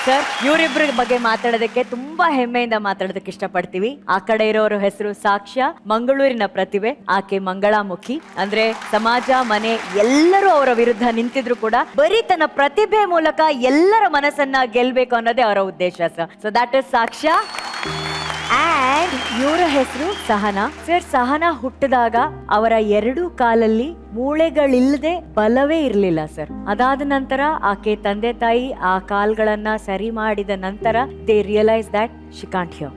Sir ಇವರಿಬ್ಬರ ಬಗ್ಗೆ ಮಾತಾಡೋದಕ್ಕೆ ತುಂಬಾ ಹೆಮ್ಮೆಯಿಂದ ಮಾತಾಡೋದಕ್ಕೆ ಇಷ್ಟಪಡ್ತೀವಿ. ಆ ಕಡೆ ಇರೋರ ಹೆಸರು ಸಾಕ್ಷ್ಯ, ಮಂಗಳೂರಿನ ಪ್ರತಿಭೆ. ಆಕೆ ಮಂಗಳಾಮುಖಿ, ಅಂದ್ರೆ ಸಮಾಜ ಮನೆ ಎಲ್ಲರೂ ಅವರ ವಿರುದ್ಧ ನಿಂತಿದ್ರು ಕೂಡ ಬರೀ ತನ್ನ ಪ್ರತಿಭೆ ಮೂಲಕ ಎಲ್ಲರ ಮನಸ್ಸನ್ನ ಗೆಲ್ಬೇಕು ಅನ್ನೋದೇ ಅವರ ಉದ್ದೇಶ ಸರ್. ಸೊ ದಟ್ ಇಸ್ ಸಾಕ್ಷ್ಯ. ಅಂಡ್ ಇವರ ಹೆಸರು ಸಹನಾ. ಸರ್ ಸಹನಾ ಹುಟ್ಟಿದಾಗ ಅವರ ಎರಡು ಕಾಲಲ್ಲಿ ಮೂಳೆಗಳಿಲ್ಲದೆ ಬಲವೇ ಇರಲಿಲ್ಲ ಸರ್. ಅದಾದ ನಂತರ ಆಕೆ ತಂದೆ ತಾಯಿ ಆ ಕಾಲ್ಗಳನ್ನ ಸರಿ ಮಾಡಿದ ನಂತರ they realise that she can't here.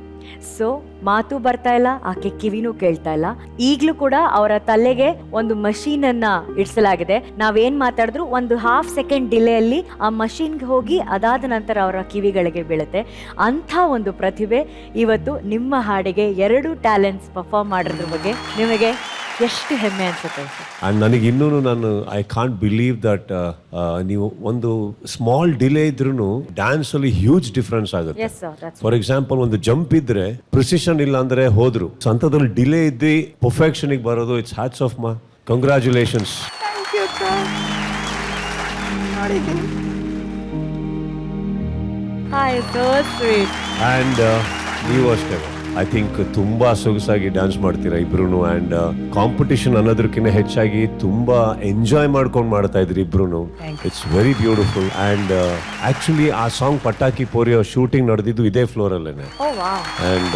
So ಮಾತು ಬರ್ತಾ ಇಲ್ಲ, ಆಕೆ ಕಿವಿನೂ ಕೇಳ್ತಾ ಇಲ್ಲ. ಈಗ್ಲೂ ಕೂಡ ಅವರ ತಲೆಗೆ ಒಂದು ಮಷೀನ್ ಅನ್ನ ಇಡ್ಸಲಾಗಿದೆ. ನಾವೇನ್ ಮಾತಾಡಿದ್ರು ಒಂದು ಹಾಫ್ ಸೆಕೆಂಡ್ ಡಿಲೇ ಅಲ್ಲಿ ಆ ಮಷೀನ್ಗೆ ಹೋಗಿ ಅದಾದ ನಂತರ ಅವರ ಕಿವಿಗಳಿಗೆ ಬೀಳುತ್ತೆ. ಅಂಥ ಒಂದು ಪ್ರತಿಭೆ ಇವತ್ತು ನಿಮ್ಮ ಹಾಡಿಗೆ 2 ಟ್ಯಾಲೆಂಟ್ಸ್ ಪರ್ಫಾರ್ಮ್ ಮಾಡೋದ್ರ ಬಗ್ಗೆ ನಿಮಗೆ ಎಷ್ಟು ಹೆಮ್ಮೆ ಅನ್ಸುತ್ತೆ? ಆ್ಯಂಡ್ ನನಗೆ ಇನ್ನೂ ನಾನು ಐ ಕಾಂಟ್ ಬಿಲೀವ್ ದಟ್ ನೀವು ಒಂದು ಸ್ಮಾಲ್ ಡಿಲೇ ಇದ್ರೂ ಡ್ಯಾನ್ಸಲ್ಲಿ ಹ್ಯೂಜ್ ಡಿಫ್ರೆನ್ಸ್ ಆಗುತ್ತೆ. ಫಾರ್ ಎಕ್ಸಾಂಪಲ್ ಒಂದು ಜಂಪ್ ಇದ್ರೆ ಪ್ರಿಸಿಷನ್ ಇಲ್ಲ ಅಂದ್ರೆ ಹೋದ್ರು, ಸಂತದಲ್ಲಿ ಡಿಲೇ ಇದ್ದು ಪರ್ಫೆಕ್ಷನ್ಗೆ ಬರೋದು ಇಟ್ಸ್ ಹ್ಯಾಟ್ಸ್ ಆಫ್ ಮಾ. ಕಂಗ್ರ್ಯಾಚುಲೇಷನ್ಸ್. ಆ್ಯಂಡ್ ನೀವು ಅಷ್ಟೇ ಐ ಥಿಂಕ್ ತುಂಬಾ ಸೊಗಸಾಗಿ ಡ್ಯಾನ್ಸ್ ಮಾಡ್ತೀರಾ ಇಬ್ರು. ಅಂಡ್ ಕಾಂಪಿಟಿಷನ್ ಅನ್ನೋದಕ್ಕಿಂತ ಹೆಚ್ಚಾಗಿ ತುಂಬಾ ಎಂಜಾಯ್ ಮಾಡ್ಕೊಂಡು ಮಾಡ್ತಾ ಇದ್ರಿ ಇಬ್ರು. It's very beautiful. And actually ಆ ಸಾಂಗ್ ಪಟಾಕಿ ಪೋರಿಯೋ ಶೂಟಿಂಗ್ ನಡೆದಿದ್ದು ಇದೇ ಫ್ಲೋರ್ ಅಲ್ಲೇನೆ. And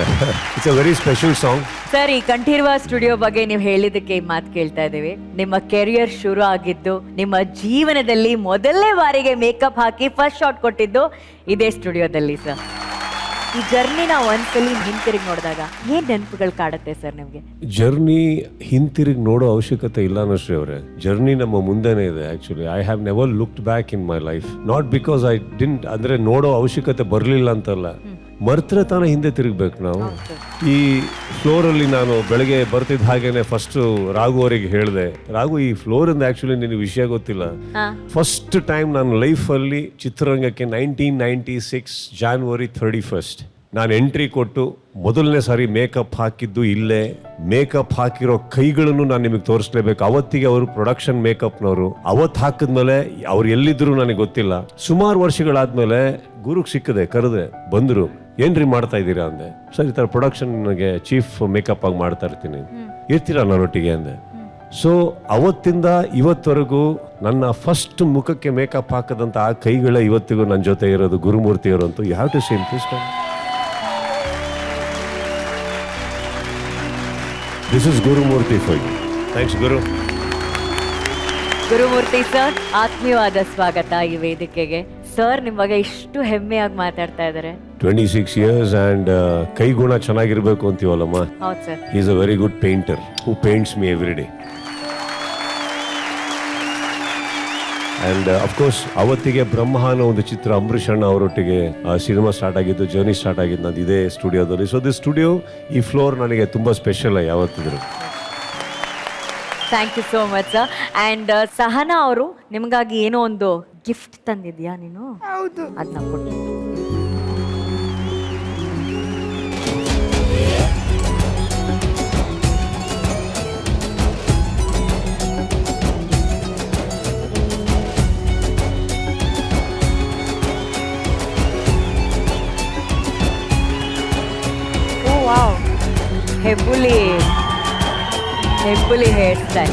it's a very special song. Sir ಈ ಕಂಠೀರ್ವ ಸ್ಟುಡಿಯೋ ಬಗ್ಗೆ ನೀವು ಹೇಳಿದಕ್ಕೆ ಈ ಮಾತು ಕೇಳ್ತಾ ಇದ್ದೀವಿ. ನಿಮ್ಮ ಕೆರಿಯರ್ ಶುರು ಆಗಿದ್ದು, ನಿಮ್ಮ ಜೀವನದಲ್ಲಿ ಮೊದಲನೇ ಬಾರಿಗೆ ಮೇಕಪ್ ಹಾಕಿ ಫಸ್ಟ್ ಶಾಟ್ ಕೊಟ್ಟಿದ್ದು ಇದೇ ಸ್ಟುಡಿಯೋದಲ್ಲಿ ಸರ್. ಈ ಜರ್ನಿನ ಒಂದ್ಸಲಿ ಹಿಂತಿರುಗಿ ನೋಡಿದಾಗ ಏನ್ ನೆನಪುಗಳು ಕಾಡುತ್ತೆ ಸರ್ ನಿಮ್ಗೆ? ಜರ್ನಿ ಹಿಂತಿರುಗಿ ನೋಡೋ ಅವಶ್ಯಕತೆ ಇಲ್ಲ ಅನ್ನೋಶ್ರೀ ಅವರೇ. ಜರ್ನಿ ನಮ್ಮ ಮುಂದೆನೇ ಇದೆ. Actually I have never looked back in my life. Not because I didn't, ಅಂದ್ರೆ ನೋಡೋ ಅವಶ್ಯಕತೆ ಬರಲಿಲ್ಲ ಅಂತಲ್ಲ, ಮರ್ತ್ರೆ ತಾನೇ ಹಿಂದೆ ತಿರುಗ್ಬೇಕು ನಾವು. ಈ ಫ್ಲೋರಲ್ಲಿ ನಾನು ಬೆಳಗ್ಗೆ ಬರ್ತಿದ್ದ ಹಾಗೇನೆ ಫಸ್ಟ್ ರಾಘು ಅವರಿಗೆ ಹೇಳಿದೆ, ರಾಘು ಈ ಫ್ಲೋರ್ ಇಂದ ಆಕ್ಚುಲಿ ನಿನಗೆ ವಿಷಯ ಗೊತ್ತಿಲ್ಲ, ಫಸ್ಟ್ ಟೈಮ್ ನಾನು ಲೈಫಲ್ಲಿ ಚಿತ್ರರಂಗಕ್ಕೆ 1996 January 31 ನಾನು ಎಂಟ್ರಿ ಕೊಟ್ಟು ಮೊದಲನೇ ಸಾರಿ ಮೇಕಪ್ ಹಾಕಿದ್ದು ಇಲ್ಲೇ. ಮೇಕಪ್ ಹಾಕಿರೋ ಕೈಗಳನ್ನು ನಾನು ನಿಮಗೆ ತೋರಿಸ್ಲೇಬೇಕು. ಅವತ್ತಿಗೆ ಅವರು ಪ್ರೊಡಕ್ಷನ್ ಮೇಕಪ್ನವರು. ಅವತ್ತು ಹಾಕಿದ್ಮೇಲೆ ಅವ್ರು ಎಲ್ಲಿದ್ರು ನನಗೆ ಗೊತ್ತಿಲ್ಲ. ಸುಮಾರು ವರ್ಷಗಳಾದ್ಮೇಲೆ ಗುರುಗ್ ಸಿಕ್ಕದೆ, ಕರೆದೆ, ಬಂದರು, ಏನ್ರಿ ಮಾಡ್ತಾ ಇದ್ದೀರಾ ಅಂದೆ. ಸರ್ ಈ ಥರ ಪ್ರೊಡಕ್ಷನ್ ನನಗೆ ಚೀಫ್ ಮೇಕಪ್ ಆಗಿ ಮಾಡ್ತಾ ಇರ್ತೀರಾ ನನ್ನೊಟ್ಟಿಗೆ ಅಂದೆ. ಸೊ ಅವತ್ತಿಂದ ಇವತ್ತವರೆಗೂ ನನ್ನ ಫಸ್ಟ್ ಮುಖಕ್ಕೆ ಮೇಕಪ್ ಹಾಕದಂತ ಆ ಕೈಗಳ ಇವತ್ತಿಗೂ ನನ್ನ ಜೊತೆ ಇರೋದು ಗುರುಮೂರ್ತಿಯವರು ಅಂತೂ. You have to see please come. This is Gurumurthy for you. Thanks Guru. Gurumurthy sir, ಆತ್ಮೀಯವಾದ ಸ್ವಾಗತ ಈ ವೇದಿಕೆಗೆ. ಸರ್ ನಿಮ್ಮ ಬಗ್ಗೆ ಇಷ್ಟು ಹೆಮ್ಮೆಯಾಗಿ ಮಾತಾಡ್ತಾ ಇದ್ದಾರೆ. 26 years and ಕೈ ಗುಣ ಚೆನ್ನಾಗಿರ್ಬೇಕು ಅಂತೀವಲ್ಲಮ್ಮ. ಹೌದು sir. He is a very good painter who paints me every day. And of course ಅವತ್ತಿಗೆ ಬ್ರಹ್ಮ ಅನ್ನೋ ಒಂದು ಚಿತ್ರ ಅಂಬರೀಷ್ ಅಣ್ಣ ಅವರೊಟ್ಟಿಗೆ ಸಿನಿಮಾ ಸ್ಟಾರ್ಟ್ ಆಗಿದ್ದು, ಜರ್ನಿ ಸ್ಟಾರ್ಟ್ ಆಗಿದ್ದು ನಂದು ಇದೇ ಸ್ಟುಡಿಯೋದಲ್ಲಿ. ಸೊ ದಿಸ್ ಸ್ಟುಡಿಯೋ, ಈ ಫ್ಲೋರ್ ನನಗೆ ತುಂಬ ಸ್ಪೆಷಲ್ ಯಾವತ್ತಿದ್ರು. Thank you so much sir. And Sahana ಅವರು ನಿಮಗಾಗಿ ಏನೋ ಒಂದು ಗಿಫ್ಟ್ ತಂದಿದ್ಯಾ ನೀನು? ಹೌದು. ಅದನ್ನ ಕೊಟ್ಟು. ಹೆಬ್ಬುಲಿ ಹೇರ್ ಸ್ಟೈಲ್.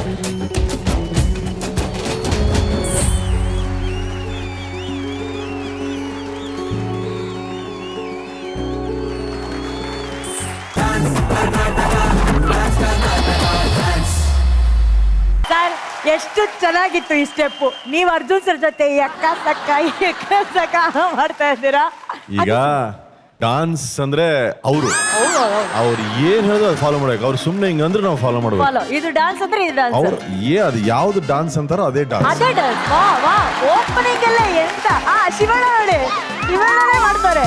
ಸರ್ ಎಷ್ಟು ಚೆನ್ನಾಗಿತ್ತು ಈ ಸ್ಟೆಪ್. ನೀವು ಅರ್ಜುನ್ ಸರ್ ಜೊತೆ ಎಕ್ಕ ಸಕ್ಕ ಮಾಡ್ತಾ ಇದ್ದೀರಾ. ಈಗ ಡಾನ್ಸ್ ಅಂದ್ರೆ ಅವ್ರು ಏನ್ ಹೇಳಿದ್ರು ಅದು ಫಾಲೋ ಮಾಡ್ಬೇಕು. ಅವ್ರು ಸುಮ್ನೆ ಹಿಂಗ ಅಂದ್ರೆ ನಾವು ಫಾಲೋ ಮಾಡ್ಬೇಕು. ಇದು ಡಾನ್ಸ್ ಅಂದ್ರೆ ಇದು ಡಾನ್ಸ್. ಅವ್ರು ಅದು ಯಾವ್ದು ಡಾನ್ಸ್ ಅಂತಾರೋ ಅದೇ ಡಾನ್ಸ್. ಅದೇ ಡಾನ್ಸ್. ವಾ ವಾ, ಓಪನಿಂಗ್ ಎಲ್ಲ ಎಂತ ಶಿವಣ್ಣ ನೋಡಿ, ಶಿವಣ್ಣನೇ ಮಾಡ್ತಾರೆ.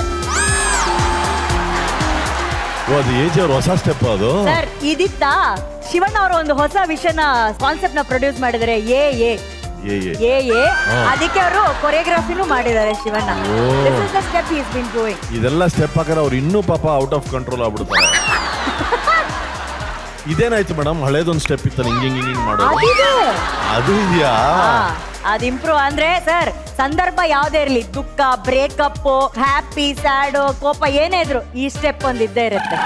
ಅದು ಏಜ್ ಅವ್ರ ಹೊಸ ಸ್ಟೆಪ್ ಅದು. ಸರ್ ಇದಿತ್ತ ಶಿವಣ್ಣ ಅವರು ಒಂದು ಹೊಸ ವಿಷಯನ ಕಾನ್ಸೆಪ್ಟ್ ನ ಪ್ರೊಡ್ಯೂಸ್ ಮಾಡಿದರೆ. ಅದಕ್ಕೆ ಅವರು ಕೊರಿಯೋಗ್ರಫಿನೂ ಮಾಡಿದ್ದಾರೆ ಶಿವಣ್ಣ. ಇದೆಲ್ಲ ಸ್ಟೆಪ್ ಹಾಕಿದ್ರೆ ಅವ್ರು ಇನ್ನೂ ಪಾಪ ಔಟ್ ಆಫ್ ಕಂಟ್ರೋಲ್ ಆಗ್ಬಿಡ್ತಾರೆ. ಇದೇನಾಯ್ತು ಮೇಡಮ್, ಹಳೇದೊಂದು ಸ್ಟೆಪ್ ಇತ್ತು ಹಿಂಗ್ ಮಾಡೋದು, ಅದು ಇದೆಯಾ? ಅದು ಇಂಪ್ರೂವ್ ಅಂದ್ರೆ ಸರ್ ಸಂದರ್ಭ ಯಾವ್ದೇ ಇರ್ಲಿ, ದುಃಖ, ಬ್ರೇಕಪ್, ಹ್ಯಾಪಿ, ಸ್ಯಾಡ್, ಕೋಪ ಏನೇ ಇದ್ರು ಈ ಸ್ಟೆಪ್ ಒಂದ್ ಇದ್ದೇ ಇರುತ್ತೆ.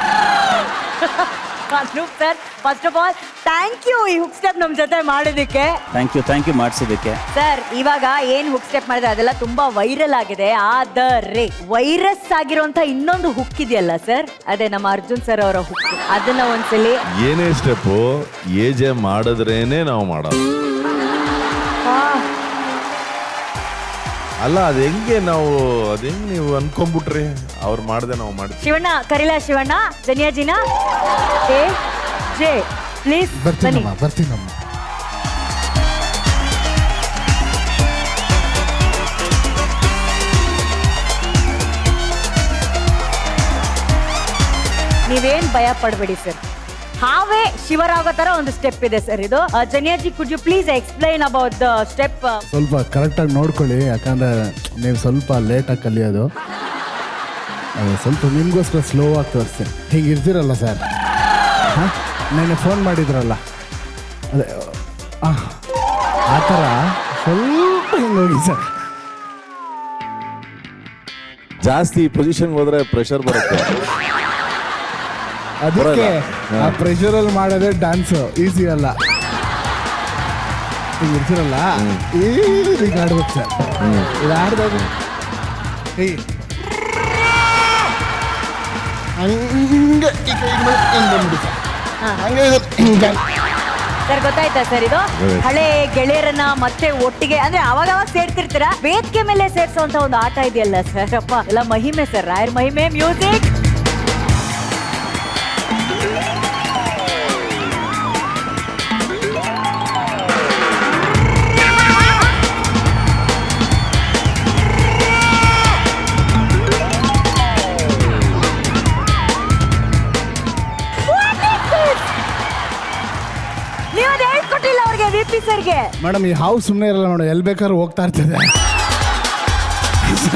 Anoop sir, first of all thank you ಈ ಹುಕ್ ಸ್ಟೆಪ್ ನಮ್ ಜೊತೆ ಮಾಡೋದಕ್ಕೆ. Thank you ಮಾಡಿಸಿದ್ದಕ್ಕೆ. ಸರ್, ಇವಾಗ ಏನ್ ಹುಕ್ ಸ್ಟೆಪ್ ಮಾಡಿದ್ರೆ ಅದೆಲ್ಲ ತುಂಬಾ ವೈರಲ್ ಆಗಿದೆ. ಆದರೆ ವೈರಸ್ ಆಗಿರುವಂತ ಇನ್ನೊಂದು ಹುಕ್ ಇದೆಯಲ್ಲ ಸರ್, ಅದೇ ನಮ್ಮ ಅರ್ಜುನ್ ಸರ್ ಅವರ ಹುಕ್. ಅದನ್ನ ಒಂದ್ಸಲಿ ಏನೇ ಸ್ಟೆಪ್ಪು ಏಜೆ ಮಾಡಿದ್ರೇನೆ ನಾವು ಮಾಡೋದು. ಅಲ್ಲ ಅದ್ ಹೆಂಗೆ ನಾವು ನೀವು ಅನ್ಕೊಂಡ್ಬಿಟ್ರಿ, ಅವ್ರು ಮಾಡ್ದೆ ನಾವು ಮಾಡ್ತೀವಿ. ಶಿವಣ್ಣ ಕರಿಲ, ಶಿವಣ್ಣ ಜನಿಯಾಜಿನ ಎ ಜೆ ಪ್ಲೀಸ್ ಬನ್ನಿ. ಬರ್ತೀನಮ್ಮ. ನೀವೇನ್ ಭಯ ಪಡಬೇಡಿ ಸರ್, ಹಾವೇ ಶಿವರಾಗೋ ತರ ಒಂದು ಸ್ಟೆಪ್ ಇದೆ ಸರ್ ಇದು. ಜನಿಯಾಜಿ, could you please explain about the step? ಸ್ವಲ್ಪ ಕರೆಕ್ಟಾಗಿ ನೋಡ್ಕೊಳ್ಳಿ, ಯಾಕಂದ್ರೆ ನೀವು ಸ್ವಲ್ಪ ಲೇಟಾಗಿ ಕಲಿಯೋದು. ಸ್ವಲ್ಪ ನಿಮಗೋಸ್ಕರ ಸ್ಲೋ ಆಗಿ ತೋರಿಸ್ತೀನಿ. ಹೀಗೆ ಇರ್ತೀರಲ್ಲ ಸರ್, ಹಾಂ ನೆನ್ನೆ ಫೋನ್ ಮಾಡಿದ್ರಲ್ಲ, ಅದೇ ಆ ಥರ ಸ್ವಲ್ಪ ಹಿಂಗೆ ಹೋಗಿ ಸರ್. ಜಾಸ್ತಿ ಪೊಸಿಷನ್ಗೆ ಹೋದ್ರೆ ಪ್ರೆಷರ್ ಬರುತ್ತೆ. ಅದಕ್ಕೆ ಆ ಪ್ರೆಷರಲ್ಲಿ ಮಾಡೋದೇ ಡ್ಯಾನ್ಸು, ಈಸಿ ಅಲ್ಲ. ಹಿಂಗೆ ಇರ್ತೀರಲ್ಲ, ಈಗ ಆಡ್ಬೇಕು ಸರ್. ಇದು ಆಡ್ದಾಗ ಹಂಗೆ ಸರ್ ಗೊತ್ತಾಯ್ತಾ ಸರ್, ಇದು ಹಳೆ ಗೆಳೆಯರನ್ನ ಮತ್ತೆ ಒಟ್ಟಿಗೆ ಅಂದ್ರೆ ಅವಾಗ ಸೇರ್ತಿರ್ತೀರಾ, ವೇದಿಕೆ ಮೇಲೆ ಸೇರ್ಸೋಂತ ಒಂದು ಆಟ ಇದೆಯಲ್ಲ ಸರ್. ಅಪ್ಪ ಎಲ್ಲ ಮಹಿಮೆ ಸರ್, ರಾಯರ್ ಮಹಿಮೆ. ಮ್ಯೂಸಿಕ್. ಮೇಡಮ್, ಈ ಹಾವು ಸುಮ್ಮನೆ ಇರಲ್ಲ ಮೇಡಮ್, ಎಲ್ಲಿ ಬೇಕಾದ್ರೂ ಹೋಗ್ತಾ ಇರ್ತದೆ.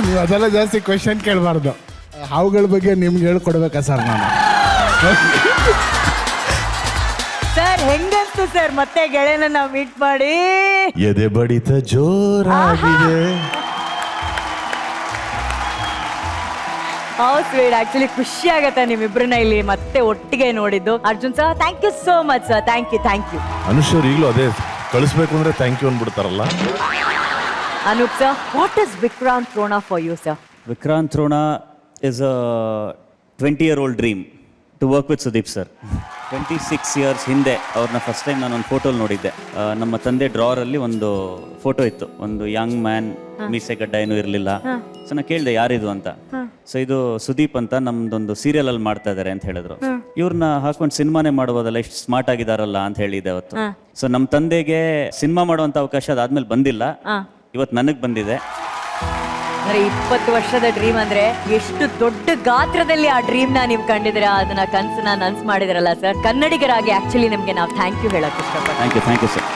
ನೀವು ಅದೆಲ್ಲ ಜಾಸ್ತಿ ಕ್ವೆಶನ್ ಕೇಳಬಾರ್ದು. ಹಾವುಗಳ ಬಗ್ಗೆ ನಿಮ್ಗೆ ಹೇಳ್ಕೊಡ್ಬೇಕಾ ಸರ್ ನಾನು? ಸರ್ ಹೆಂಗನ್ಸ್ತು ಸರ್ ಮತ್ತೆ ಗೆಳೆಯನ ಮೀಟ್ ಮಾಡಿ? ಎದೆ ಬಡಿತ ಜೋರಾಗಿದೆ. ಸ್ವೀಟ್. ಆಕ್ಚುಲಿ ಖುಷಿ ಆಗತ್ತೆ ನಿಮ್ಮಿಬ್ರನ್ನ ಇಲ್ಲಿ ಮತ್ತೆ ಒಟ್ಟಿಗೆ ನೋಡಿದ್ದು. Arjun sir, thank you so much sir. Thank you. ಅನುಶ್ವರ್ ಈಗಲೂ ಅದೇ ಕಳಿಸ್ಬೇಕು ಅಂದ್ರೆ ಥ್ಯಾಂಕ್ ಯು ಅಂದ್ಬಿಡ್ತಾರಲ್ಲ. Anoop sir, what is Vikrant Rona for you sir? Vikrant Rona is a 20-year-old dream to work with Sudeep sir. 26 years ಹಿಂದೆ ಅವ್ರನ್ನ ಫಸ್ಟ್ ಟೈಮ್ ನಾನು ಒಂದು ಫೋಟೋಲ್ ನೋಡಿದ್ದೆ. ನಮ್ಮ ತಂದೆ ಡ್ರಾವರಲ್ಲಿ ಒಂದು ಫೋಟೋ ಇತ್ತು, ಒಂದು ಯಂಗ್ ಮ್ಯಾನ್, ಮೀಸೆ ಗಡ್ಡ ಏನೂ ಇರಲಿಲ್ಲ. ಸೊ ನಾನು ಕೇಳಿದೆ ಯಾರಿದು ಅಂತ. ಸೊ ಇದು ಸುದೀಪ್ ಅಂತ ನಮ್ದೊಂದು ಸೀರಿಯಲ್ ಅಲ್ಲಿ ಮಾಡ್ತಾ ಇದಾರೆ ಅಂತ ಹೇಳಿದ್ರು. ಇವ್ರನ್ನ ಹಾಕೊಂಡು ಸಿನಿಮಾನೇ ಮಾಡ್ಬೋದಲ್ಲ, ಎಷ್ಟು ಸ್ಮಾರ್ಟ್ ಆಗಿದಾರಲ್ಲ ಅಂತ ಹೇಳಿದ್ದೆ ಅವತ್ತು. ಸೊ ನಮ್ಮ ತಂದೆಗೆ ಸಿನಿಮಾ ಮಾಡುವಂತ ಅವಕಾಶ ಅದಾದ್ಮೇಲೆ ಬಂದಿಲ್ಲ, ಇವತ್ತು ನನಗೆ ಬಂದಿದೆ. ಅಂದ್ರೆ 20 ವರ್ಷದ ಡ್ರೀಮ್ ಅಂದ್ರೆ ಎಷ್ಟು ದೊಡ್ಡ ಗಾತ್ರದಲ್ಲಿ ಆ ಡ್ರೀಮ್ ನ ನೀವು ಕಂಡಿದ್ರೆ, ಅದನ್ನ ಕನ್ಸನ್ನ ನನ್ಸ್ ಮಾಡಿದ್ರಲ್ಲ ಸರ್. ಕನ್ನಡಿಗರಾಗಿ ಆಕ್ಚುಲಿ ನಿಮ್ಗೆ ನಾವು ಥ್ಯಾಂಕ್ ಯು ಹೇಳಕ್ ಇಷ್ಟಪಡ್ತೀವಿ. Thank you sir.